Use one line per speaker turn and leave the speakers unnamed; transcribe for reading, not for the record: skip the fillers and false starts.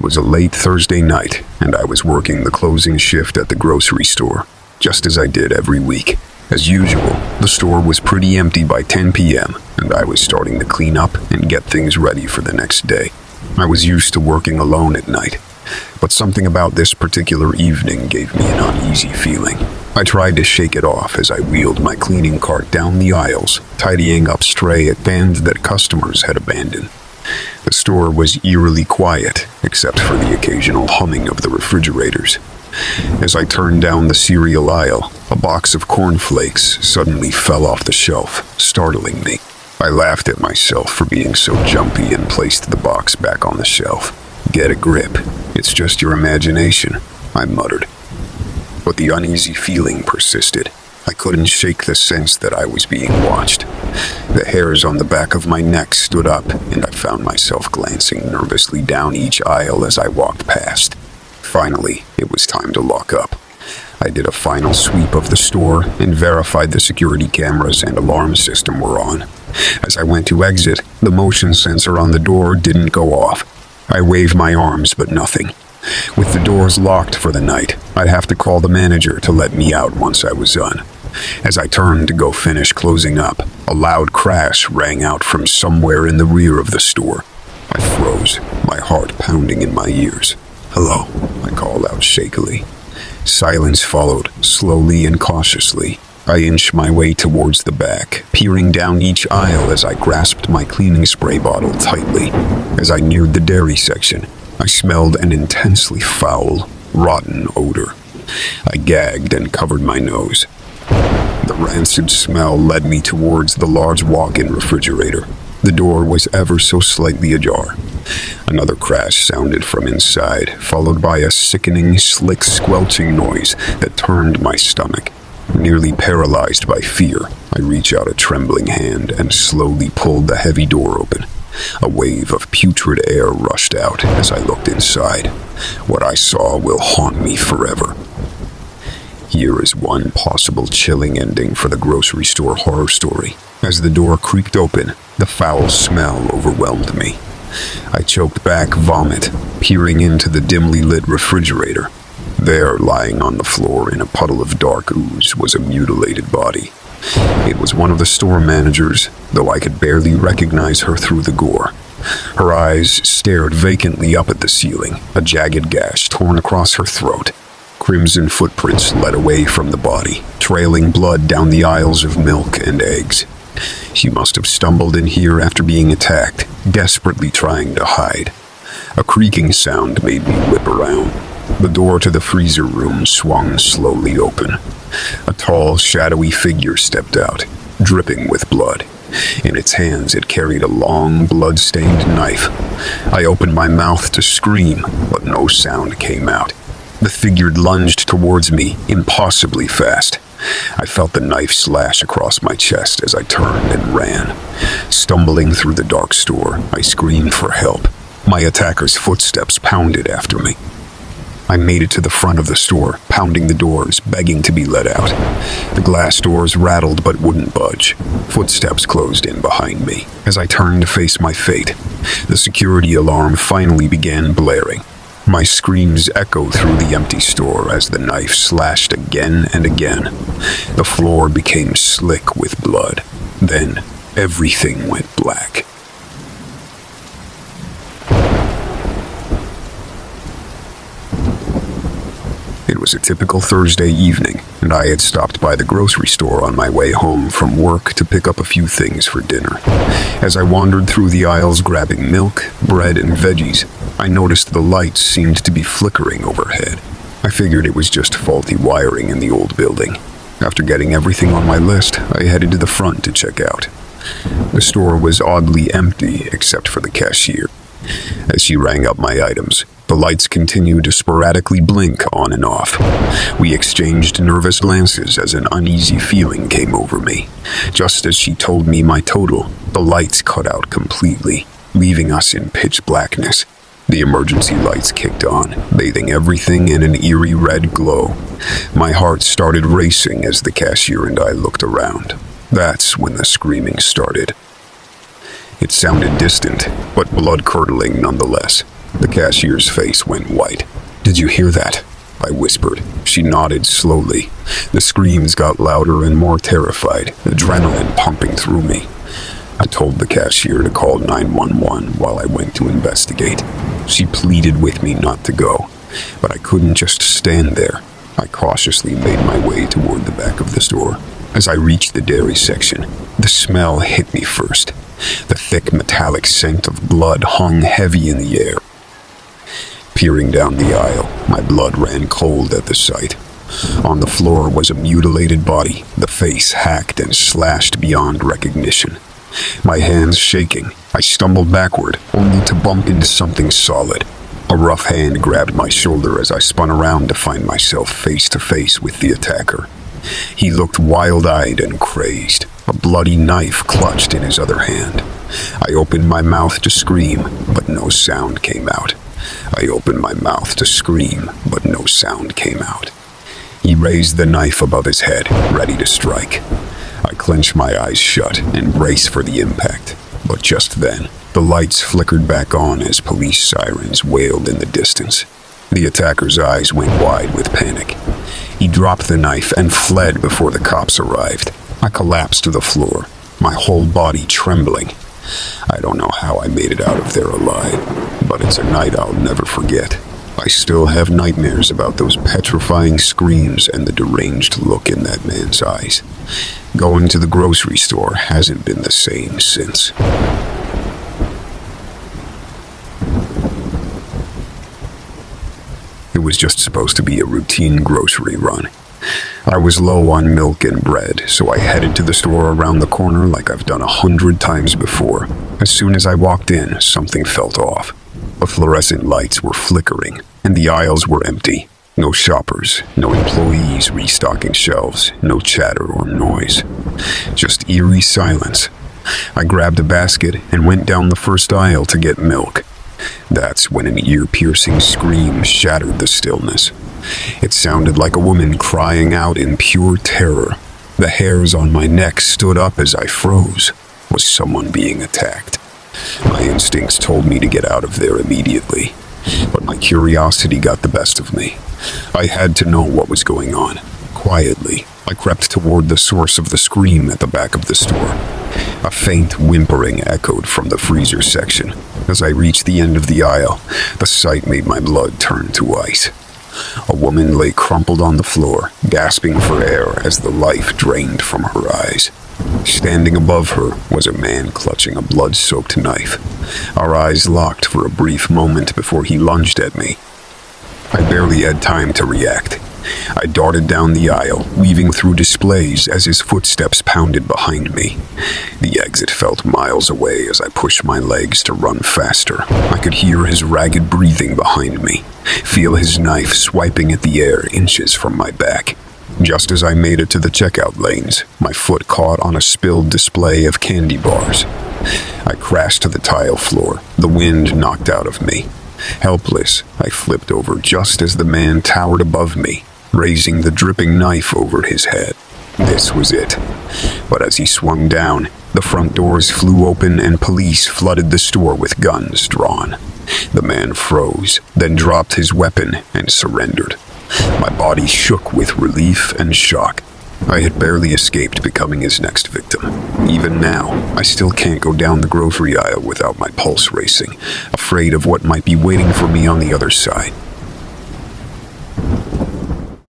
was a late Thursday night, and I was working the closing shift at the grocery store, just as I did every week. As usual, the store was pretty empty by 10 p.m., and I was starting to clean up and get things ready for the next day. I was used to working alone at night, but something about this particular evening gave me an uneasy feeling. I tried to shake it off as I wheeled my cleaning cart down the aisles, tidying up stray pans that customers had abandoned. The store was eerily quiet, except for the occasional humming of the refrigerators. As I turned down the cereal aisle, a box of cornflakes suddenly fell off the shelf, startling me. I laughed at myself for being so jumpy and placed the box back on the shelf. "Get a grip. It's just your imagination," I muttered. But the uneasy feeling persisted. I couldn't shake the sense that I was being watched. The hairs on the back of my neck stood up, and I found myself glancing nervously down each aisle as I walked past. Finally, it was time to lock up. I did a final sweep of the store and verified the security cameras and alarm system were on. As I went to exit, the motion sensor on the door didn't go off. I waved my arms, but nothing. With the doors locked for the night, I'd have to call the manager to let me out once I was done. As I turned to go finish closing up, a loud crash rang out from somewhere in the rear of the store. I froze, my heart pounding in my ears. "Hello," I called out shakily. Silence followed, slowly and cautiously. I inched my way towards the back, peering down each aisle as I grasped my cleaning spray bottle tightly. As I neared the dairy section, I smelled an intensely foul, rotten odor. I gagged and covered my nose. The rancid smell led me towards the large walk-in refrigerator. The door was ever so slightly ajar. Another crash sounded from inside, followed by a sickening, slick squelching noise that turned my stomach. Nearly paralyzed by fear, I reached out a trembling hand and slowly pulled the heavy door open. A wave of putrid air rushed out as I looked inside. What I saw will haunt me forever. Here is one possible chilling ending for the grocery store horror story. As the door creaked open, the foul smell overwhelmed me. I choked back vomit, peering into the dimly lit refrigerator. There, lying on the floor in a puddle of dark ooze, was a mutilated body. It was one of the store managers, though I could barely recognize her through the gore. Her eyes stared vacantly up at the ceiling, a jagged gash torn across her throat. Crimson footprints led away from the body, trailing blood down the aisles of milk and eggs. She must have stumbled in here after being attacked, desperately trying to hide. A creaking sound made me whip around. The door to the freezer room swung slowly open. A tall, shadowy figure stepped out, dripping with blood. In its hands, it carried a long, blood-stained knife. I opened my mouth to scream, but no sound came out. The figure lunged towards me, impossibly fast. I felt the knife slash across my chest as I turned and ran. Stumbling through the dark store, I screamed for help. My attacker's footsteps pounded after me. I made it to the front of the store, pounding the doors, begging to be let out. The glass doors rattled but wouldn't budge. Footsteps closed in behind me. As I turned to face my fate, the security alarm finally began blaring. My screams echoed through the empty store as the knife slashed again and again. The floor became slick with blood. Then, everything went black. It was a typical Thursday evening, and I had stopped by the grocery store on my way home from work to pick up a few things for dinner. As I wandered through the aisles grabbing milk, bread, and veggies, I noticed the lights seemed to be flickering overhead. I figured it was just faulty wiring in the old building. After getting everything on my list, I headed to the front to check out. The store was oddly empty except for the cashier. As she rang up my items, the lights continued to sporadically blink on and off. We exchanged nervous glances as an uneasy feeling came over me. Just as she told me my total, the lights cut out completely, leaving us in pitch blackness. The emergency lights kicked on, bathing everything in an eerie red glow. My heart started racing as the cashier and I looked around. That's when the screaming started. It sounded distant, but blood-curdling nonetheless. The cashier's face went white. "Did you hear that?" I whispered. She nodded slowly. The screams got louder and more terrified, adrenaline pumping through me. I told the cashier to call 911 while I went to investigate. She pleaded with me not to go, but I couldn't just stand there. I cautiously made my way toward the back of the store. As I reached the dairy section, the smell hit me first. The thick metallic scent of blood hung heavy in the air. Peering down the aisle, my blood ran cold at the sight. On the floor was a mutilated body, the face hacked and slashed beyond recognition. My hands shaking, I stumbled backward, only to bump into something solid. A rough hand grabbed my shoulder as I spun around to find myself face to face with the attacker. He looked wild-eyed and crazed, a bloody knife clutched in his other hand. I opened my mouth to scream, but no sound came out. I opened my mouth to scream, but no sound came out. He raised the knife above his head, ready to strike. I clenched my eyes shut and braced for the impact. But just then, the lights flickered back on as police sirens wailed in the distance. The attacker's eyes went wide with panic. He dropped the knife and fled before the cops arrived. I collapsed to the floor, my whole body trembling. I don't know how I made it out of there alive, but it's a night I'll never forget. I still have nightmares about those petrifying screams and the deranged look in that man's eyes. Going to the grocery store hasn't been the same since. It was just supposed to be a routine grocery run. I was low on milk and bread, so I headed to the store around the corner like I've done 100 times before. As soon as I walked in, something felt off. The fluorescent lights were flickering, and the aisles were empty. No shoppers, no employees restocking shelves, no chatter or noise. Just eerie silence. I grabbed a basket and went down the first aisle to get milk. That's when an ear-piercing scream shattered the stillness. It sounded like a woman crying out in pure terror. The hairs on my neck stood up as I froze. Was someone being attacked? My instincts told me to get out of there immediately, but my curiosity got the best of me. I had to know what was going on. Quietly, I crept toward the source of the scream at the back of the store. A faint whimpering echoed from the freezer section. As I reached the end of the aisle, the sight made my blood turn to ice. A woman lay crumpled on the floor, gasping for air as the life drained from her eyes. Standing above her was a man clutching a blood-soaked knife. Our eyes locked for a brief moment before he lunged at me. I barely had time to react. I darted down the aisle, weaving through displays as his footsteps pounded behind me. The exit felt miles away as I pushed my legs to run faster. I could hear his ragged breathing behind me, feel his knife swiping at the air inches from my back. Just as I made it to the checkout lanes, my foot caught on a spilled display of candy bars. I crashed to the tile floor, the wind knocked out of me. Helpless, I flipped over just as the man towered above me, raising the dripping knife over his head. This was it. But as he swung down, the front doors flew open and police flooded the store with guns drawn. The man froze, then dropped his weapon and surrendered. My body shook with relief and shock. I had barely escaped becoming his next victim. Even now, I still can't go down the grocery aisle without my pulse racing, afraid of what might be waiting for me on the other side.